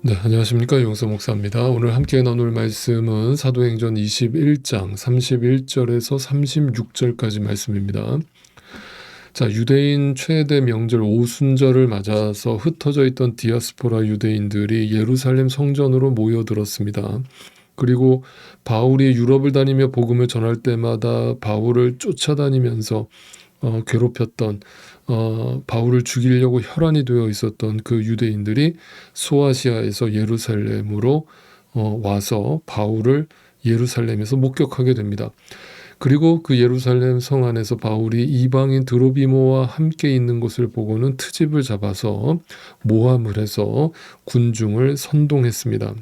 네, 안녕하십니까. 용서 목사입니다. 오늘 함께 나눌 말씀은 사도행전 21장 31절에서 36절까지 말씀입니다. 자, 유대인 최대 명절 오순절을 맞아서 흩어져 있던 디아스포라 유대인들이 예루살렘 성전으로 모여들었습니다. 그리고 바울이 유럽을 다니며 복음을 전할 때마다 바울을 쫓아다니면서 괴롭혔던 바울을 죽이려고 혈안이 되어 있었던 그 유대인들이 소아시아에서 예루살렘으로 와서 바울을 예루살렘에서 목격하게 됩니다. 그리고 그 예루살렘 성 안에서 바울이 이방인 드로비모와 함께 있는 것을 보고는 트집을 잡아서 모함을 해서 군중을 선동했습니다.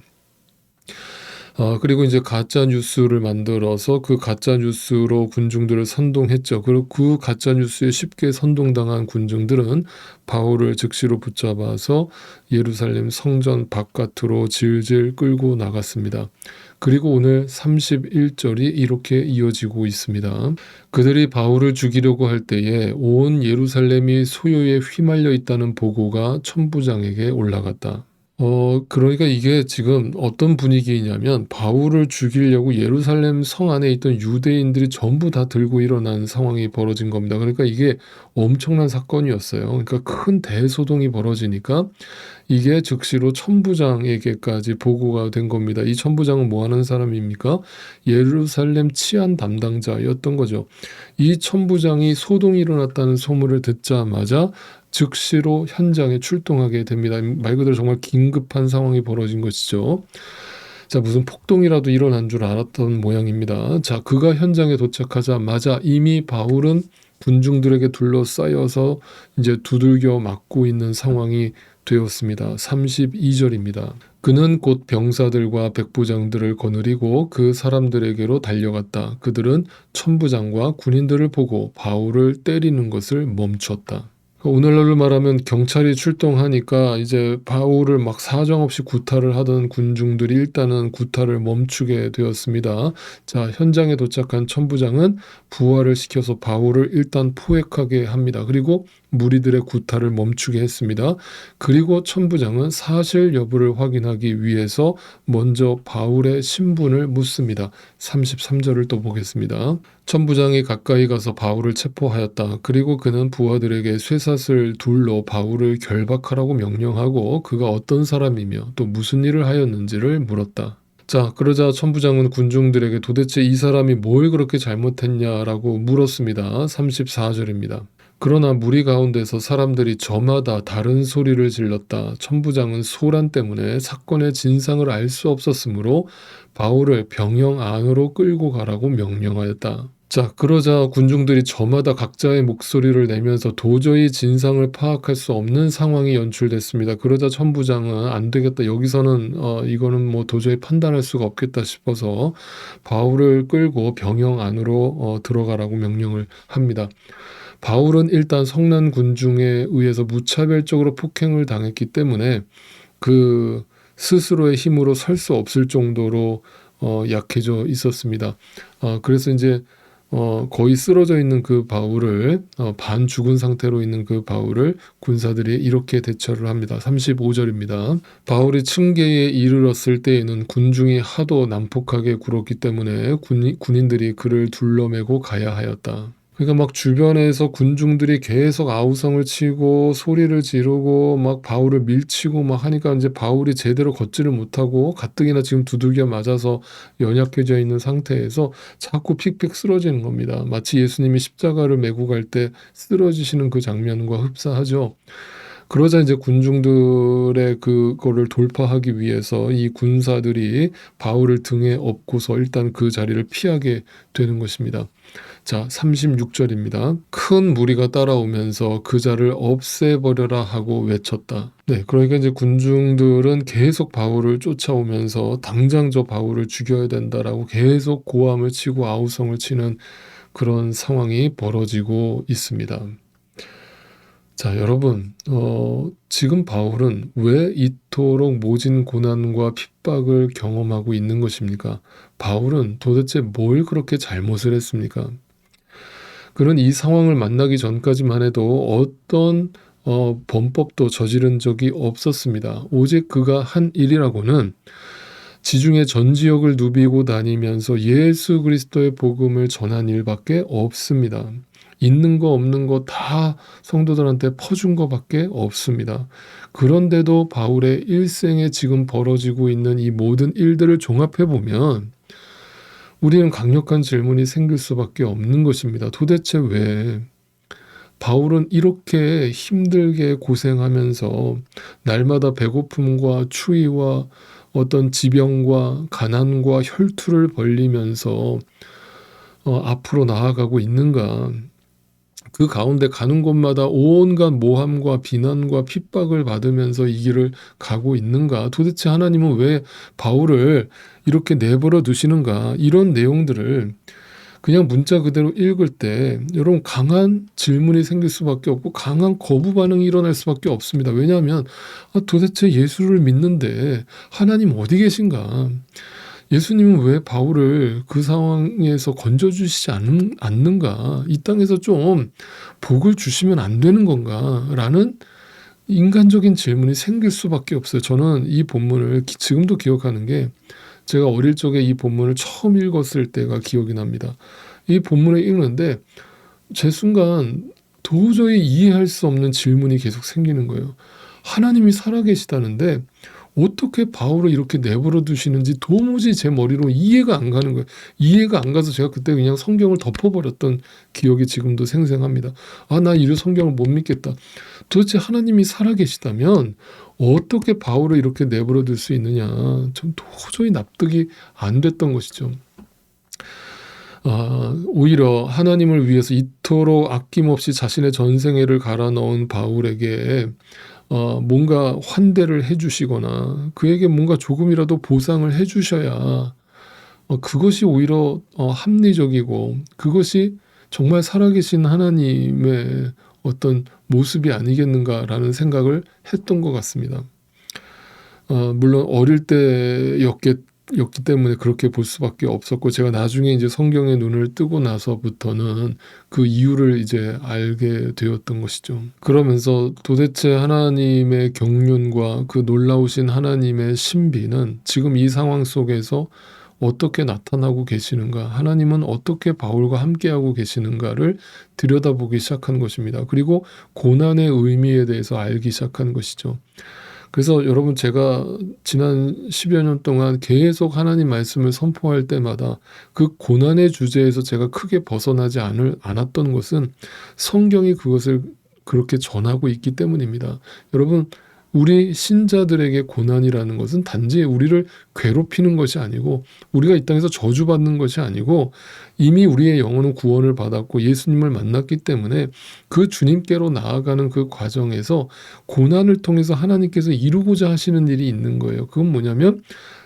그리고 이제 가짜 뉴스를 만들어서 그 가짜 뉴스로 군중들을 선동했죠. 그리고 그 가짜 뉴스에 쉽게 선동당한 군중들은 바울을 즉시로 붙잡아서 예루살렘 성전 바깥으로 질질 끌고 나갔습니다. 그리고 오늘 31절이 이렇게 이어지고 있습니다. 그들이 바울을 죽이려고 할 때에 온 예루살렘이 소요에 휘말려 있다는 보고가 천부장에게 올라갔다. 그러니까 이게 지금 어떤 분위기이냐면 바울을 죽이려고 예루살렘 성 안에 있던 유대인들이 전부 다 들고 일어난 상황이 벌어진 겁니다. 그러니까 이게 엄청난 사건이었어요. 그러니까 큰 대소동이 벌어지니까 이게 즉시로 천부장에게까지 보고가 된 겁니다. 이 천부장은 뭐 하는 사람입니까? 예루살렘 치안 담당자였던 거죠. 이 천부장이 소동이 일어났다는 소문을 듣자마자 즉시로 현장에 출동하게 됩니다. 말 그대로 정말 긴급한 상황이 벌어진 것이죠. 자, 무슨 폭동이라도 일어난 줄 알았던 모양입니다. 자, 그가 현장에 도착하자마자 이미 바울은 군중들에게 둘러싸여서 이제 두들겨 맞고 있는 상황이 되었습니다. 32절입니다. 그는 곧 병사들과 백부장들을 거느리고 그 사람들에게로 달려갔다. 그들은 천부장과 군인들을 보고 바울을 때리는 것을 멈췄다. 오늘날로 말하면 경찰이 출동하니까 이제 바울을 막 사정없이 구타를 하던 군중들이 일단은 구타를 멈추게 되었습니다. 자, 현장에 도착한 천부장은 부하를 시켜서 바울을 일단 포획하게 합니다. 그리고 무리들의 구타를 멈추게 했습니다. 그리고 천부장은 사실 여부를 확인하기 위해서 먼저 바울의 신분을 묻습니다. 33절을 또 보겠습니다. 천부장이 가까이 가서 바울을 체포하였다. 그리고 그는 부하들에게 쇠사슬 둘로 바울을 결박하라고 명령하고 그가 어떤 사람이며 또 무슨 일을 하였는지를 물었다. 자, 그러자 천부장은 군중들에게 도대체 이 사람이 뭘 그렇게 잘못했냐라고 물었습니다. 34절입니다. 그러나 무리 가운데서 사람들이 저마다 다른 소리를 질렀다. 천부장은 소란 때문에 사건의 진상을 알 수 없었으므로 바울을 병영 안으로 끌고 가라고 명령하였다. 자, 그러자 군중들이 저마다 각자의 목소리를 내면서 도저히 진상을 파악할 수 없는 상황이 연출됐습니다. 그러자 천부장은 안 되겠다. 여기서는 이거는 뭐 도저히 판단할 수가 없겠다 싶어서 바울을 끌고 병영 안으로 들어가라고 명령을 합니다. 바울은 일단 성난 군중에 의해서 무차별적으로 폭행을 당했기 때문에 그 스스로의 힘으로 설 수 없을 정도로 약해져 있었습니다. 그래서 이제 거의 쓰러져 있는 그 바울을 반 죽은 상태로 있는 그 바울을 군사들이 이렇게 대처를 합니다. 35절입니다. 바울이 층계에 이르렀을 때에는 군중이 하도 난폭하게 굴었기 때문에 군인들이 그를 둘러매고 가야 하였다. 그러니까 막 주변에서 군중들이 계속 아우성을 치고 소리를 지르고 막 바울을 밀치고 막 하니까 이제 바울이 제대로 걷지를 못하고 가뜩이나 지금 두들겨 맞아서 연약해져 있는 상태에서 자꾸 픽픽 쓰러지는 겁니다. 마치 예수님이 십자가를 메고 갈 때 쓰러지시는 그 장면과 흡사하죠. 그러자 이제 군중들의 그거를 돌파하기 위해서 이 군사들이 바울을 등에 업고서 일단 그 자리를 피하게 되는 것입니다. 자, 36절입니다. 큰 무리가 따라오면서 그 자를 없애버려라 하고 외쳤다. 네, 그러니까 이제 군중들은 계속 바울을 쫓아오면서 당장 저 바울을 죽여야 된다라고 계속 고함을 치고 아우성을 치는 그런 상황이 벌어지고 있습니다. 자, 여러분, 지금 바울은 왜 이토록 모진 고난과 핍박을 경험하고 있는 것입니까? 바울은 도대체 뭘 그렇게 잘못을 했습니까? 그는 이 상황을 만나기 전까지만 해도 어떤 범법도 저지른 적이 없었습니다. 오직 그가 한 일이라고는 지중해 전 지역을 누비고 다니면서 예수 그리스도의 복음을 전한 일밖에 없습니다. 있는 거 없는 거 다 성도들한테 퍼준 거밖에 없습니다. 그런데도 바울의 일생에 지금 벌어지고 있는 이 모든 일들을 종합해 보면 우리는 강력한 질문이 생길 수밖에 없는 것입니다. 도대체 왜 바울은 이렇게 힘들게 고생하면서 날마다 배고픔과 추위와 어떤 지병과 가난과 혈투를 벌리면서 앞으로 나아가고 있는가? 그 가운데 가는 곳마다 온갖 모함과 비난과 핍박을 받으면서 이 길을 가고 있는가? 도대체 하나님은 왜 바울을 이렇게 내버려 두시는가? 이런 내용들을 그냥 문자 그대로 읽을 때 여러분 강한 질문이 생길 수밖에 없고 강한 거부 반응이 일어날 수밖에 없습니다. 왜냐하면 도대체 예수를 믿는데 하나님 어디 계신가? 예수님은 왜 바울을 그 상황에서 건져주시지 않는가? 이 땅에서 좀 복을 주시면 안 되는 건가? 라는 인간적인 질문이 생길 수밖에 없어요. 저는 이 본문을 지금도 기억하는 게 제가 어릴 적에 이 본문을 처음 읽었을 때가 기억이 납니다. 이 본문을 읽는데 제 순간 도저히 이해할 수 없는 질문이 계속 생기는 거예요. 하나님이 살아계시다는데 어떻게 바울을 이렇게 내버려 두시는지 도무지 제 머리로 이해가 안 가는 거예요. 이해가 안 가서 제가 그때 그냥 성경을 덮어버렸던 기억이 지금도 생생합니다. 나 이런 성경을 못 믿겠다. 도대체 하나님이 살아계시다면 어떻게 바울을 이렇게 내버려 둘 수 있느냐. 전 도저히 납득이 안 됐던 것이죠. 오히려 하나님을 위해서 이토록 아낌없이 자신의 전생애를 갈아 넣은 바울에게 뭔가 환대를 해주시거나 그에게 뭔가 조금이라도 보상을 해주셔야 그것이 오히려 합리적이고 그것이 정말 살아계신 하나님의 어떤 모습이 아니겠는가라는 생각을 했던 것 같습니다. 물론 어릴 때였기 때문에 그렇게 볼 수밖에 없었고 제가 나중에 이제 성경의 눈을 뜨고 나서부터는 그 이유를 이제 알게 되었던 것이죠. 그러면서 도대체 하나님의 경륜과 그 놀라우신 하나님의 신비는 지금 이 상황 속에서 어떻게 나타나고 계시는가, 하나님은 어떻게 바울과 함께하고 계시는가를 들여다보기 시작한 것입니다. 그리고 고난의 의미에 대해서 알기 시작한 것이죠. 그래서 여러분 제가 지난 10여 년 동안 계속 하나님 말씀을 선포할 때마다 그 고난의 주제에서 제가 크게 벗어나지 않았던 것은 성경이 그것을 그렇게 전하고 있기 때문입니다. 여러분 우리 신자들에게 고난이라는 것은 단지 우리를 괴롭히는 것이 아니고 우리가 이 땅에서 저주받는 것이 아니고 이미 우리의 영혼은 구원을 받았고 예수님을 만났기 때문에 그 주님께로 나아가는 그 과정에서 고난을 통해서 하나님께서 이루고자 하시는 일이 있는 거예요. 그건 뭐냐면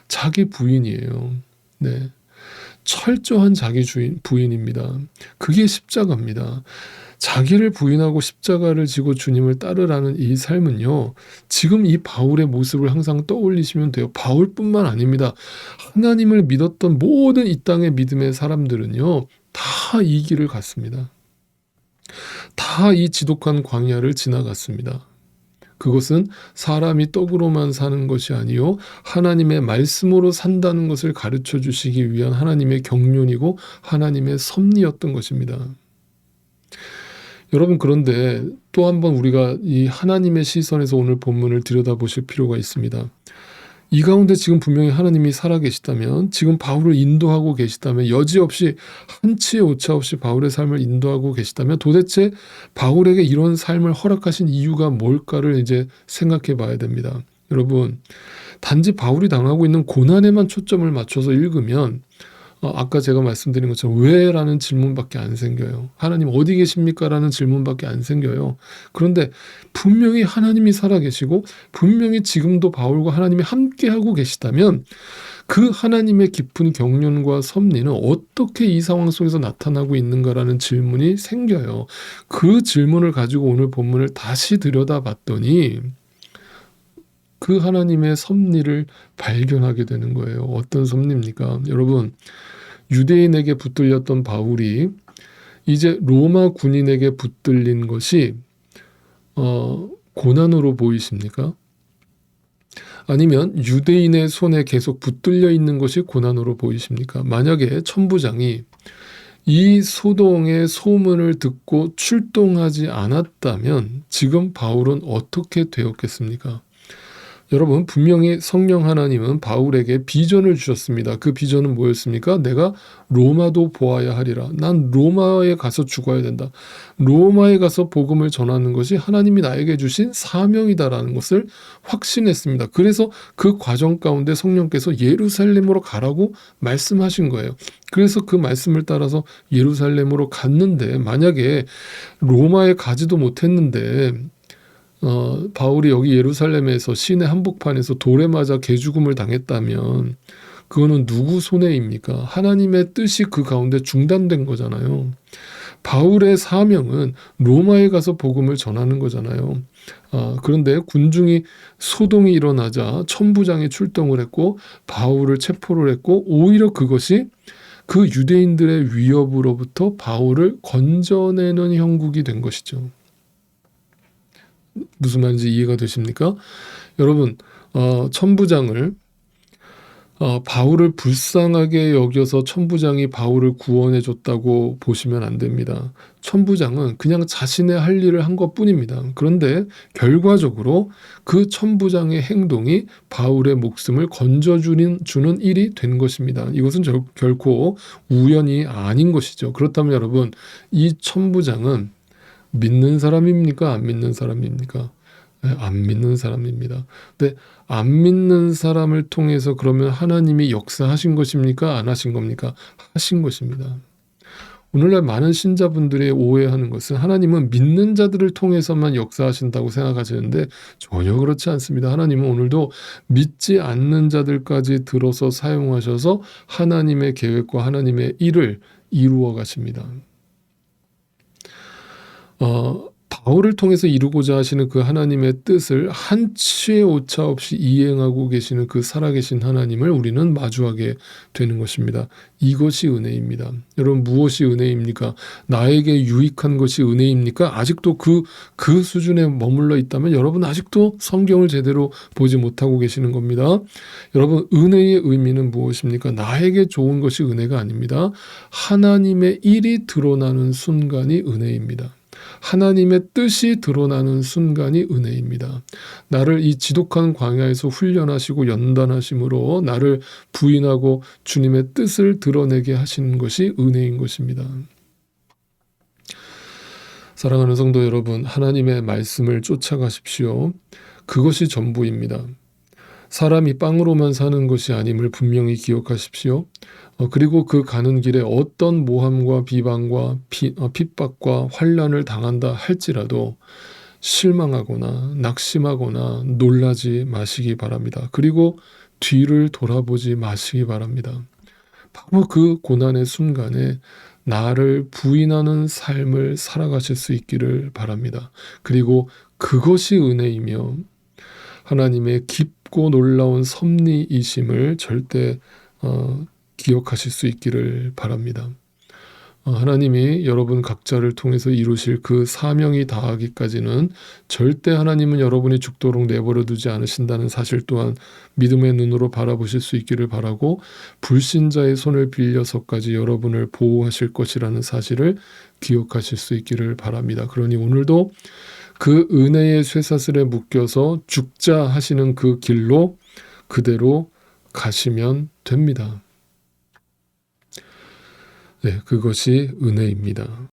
자기 부인이에요. 네. 철저한 자기 부인입니다. 그게 십자가입니다. 자기를 부인하고 십자가를 지고 주님을 따르라는 이 삶은요. 지금 이 바울의 모습을 항상 떠올리시면 돼요. 바울뿐만 아닙니다. 하나님을 믿었던 모든 이 땅의 믿음의 사람들은요. 다 이 길을 갔습니다. 다 이 지독한 광야를 지나갔습니다. 그것은 사람이 떡으로만 사는 것이 아니요 하나님의 말씀으로 산다는 것을 가르쳐 주시기 위한 하나님의 경륜이고 하나님의 섭리였던 것입니다. 여러분 그런데 또 한 번 우리가 이 하나님의 시선에서 오늘 본문을 들여다보실 필요가 있습니다. 이 가운데 지금 분명히 하나님이 살아계시다면 지금 바울을 인도하고 계시다면 여지없이 한치의 오차 없이 바울의 삶을 인도하고 계시다면 도대체 바울에게 이런 삶을 허락하신 이유가 뭘까를 이제 생각해 봐야 됩니다. 여러분 단지 바울이 당하고 있는 고난에만 초점을 맞춰서 읽으면 아까 제가 말씀드린 것처럼 왜? 라는 질문밖에 안 생겨요. 하나님 어디 계십니까? 라는 질문밖에 안 생겨요. 그런데 분명히 하나님이 살아계시고 분명히 지금도 바울과 하나님이 함께하고 계시다면 그 하나님의 깊은 경륜과 섭리는 어떻게 이 상황 속에서 나타나고 있는가라는 질문이 생겨요. 그 질문을 가지고 오늘 본문을 다시 들여다봤더니 그 하나님의 섭리를 발견하게 되는 거예요. 어떤 섭리입니까? 여러분 유대인에게 붙들렸던 바울이 이제 로마 군인에게 붙들린 것이 고난으로 보이십니까? 아니면 유대인의 손에 계속 붙들려 있는 것이 고난으로 보이십니까? 만약에 천부장이 이 소동의 소문을 듣고 출동하지 않았다면 지금 바울은 어떻게 되었겠습니까? 여러분, 분명히 성령 하나님은 바울에게 비전을 주셨습니다. 그 비전은 뭐였습니까? 내가 로마도 보아야 하리라. 난 로마에 가서 죽어야 된다. 로마에 가서 복음을 전하는 것이 하나님이 나에게 주신 사명이다라는 것을 확신했습니다. 그래서 그 과정 가운데 성령께서 예루살렘으로 가라고 말씀하신 거예요. 그래서 그 말씀을 따라서 예루살렘으로 갔는데, 만약에 로마에 가지도 못했는데 바울이 여기 예루살렘에서 시내 한복판에서 돌에 맞아 개죽음을 당했다면 그거는 누구 손해입니까? 하나님의 뜻이 그 가운데 중단된 거잖아요. 바울의 사명은 로마에 가서 복음을 전하는 거잖아요. 그런데 군중이 소동이 일어나자 천부장이 출동을 했고 바울을 체포를 했고, 오히려 그것이 그 유대인들의 위협으로부터 바울을 건져내는 형국이 된 것이죠. 무슨 말인지 이해가 되십니까? 여러분, 천부장을 바울을 불쌍하게 여겨서 천부장이 바울을 구원해 줬다고 보시면 안 됩니다. 천부장은 그냥 자신의 할 일을 한 것뿐입니다. 그런데 결과적으로 그 천부장의 행동이 바울의 목숨을 건져주는 일이 된 것입니다. 이것은 결코 우연이 아닌 것이죠. 그렇다면 여러분, 이 천부장은 믿는 사람입니까? 안 믿는 사람입니까? 안 믿는 사람입니다. 근데 안 믿는 사람을 통해서 그러면 하나님이 역사하신 것입니까? 안 하신 겁니까? 하신 것입니다. 오늘날 많은 신자분들이 오해하는 것은 하나님은 믿는 자들을 통해서만 역사하신다고 생각하시는데 전혀 그렇지 않습니다. 하나님은 오늘도 믿지 않는 자들까지 들어서 사용하셔서 하나님의 계획과 하나님의 일을 이루어 가십니다. 바울을 통해서 이루고자 하시는 그 하나님의 뜻을 한치의 오차 없이 이행하고 계시는 그 살아계신 하나님을 우리는 마주하게 되는 것입니다. 이것이 은혜입니다. 여러분, 무엇이 은혜입니까? 나에게 유익한 것이 은혜입니까? 아직도 그 수준에 머물러 있다면 여러분 아직도 성경을 제대로 보지 못하고 계시는 겁니다. 여러분, 은혜의 의미는 무엇입니까? 나에게 좋은 것이 은혜가 아닙니다. 하나님의 일이 드러나는 순간이 은혜입니다. 하나님의 뜻이 드러나는 순간이 은혜입니다. 나를 이 지독한 광야에서 훈련하시고 연단하심으로 나를 부인하고 주님의 뜻을 드러내게 하시는 것이 은혜인 것입니다. 사랑하는 성도 여러분, 하나님의 말씀을 쫓아가십시오. 그것이 전부입니다. 사람이 빵으로만 사는 것이 아님을 분명히 기억하십시오. 그리고 그 가는 길에 어떤 모함과 비방과 핍박과 환난을 당한다 할지라도 실망하거나 낙심하거나 놀라지 마시기 바랍니다. 그리고 뒤를 돌아보지 마시기 바랍니다. 바로 그 고난의 순간에 나를 부인하는 삶을 살아가실 수 있기를 바랍니다. 그리고 그것이 은혜이며 하나님의 깊고 놀라운 섭리이심을 절대 기억하실 수 있기를 바랍니다. 하나님이 여러분 각자를 통해서 이루실 그 사명이 다하기까지는 절대 하나님은 여러분이 죽도록 내버려 두지 않으신다는 사실 또한 믿음의 눈으로 바라보실 수 있기를 바라고, 불신자의 손을 빌려서까지 여러분을 보호하실 것이라는 사실을 기억하실 수 있기를 바랍니다. 그러니 오늘도 그 은혜의 쇠사슬에 묶여서 죽자 하시는 그 길로 그대로 가시면 됩니다. 네, 그것이 은혜입니다.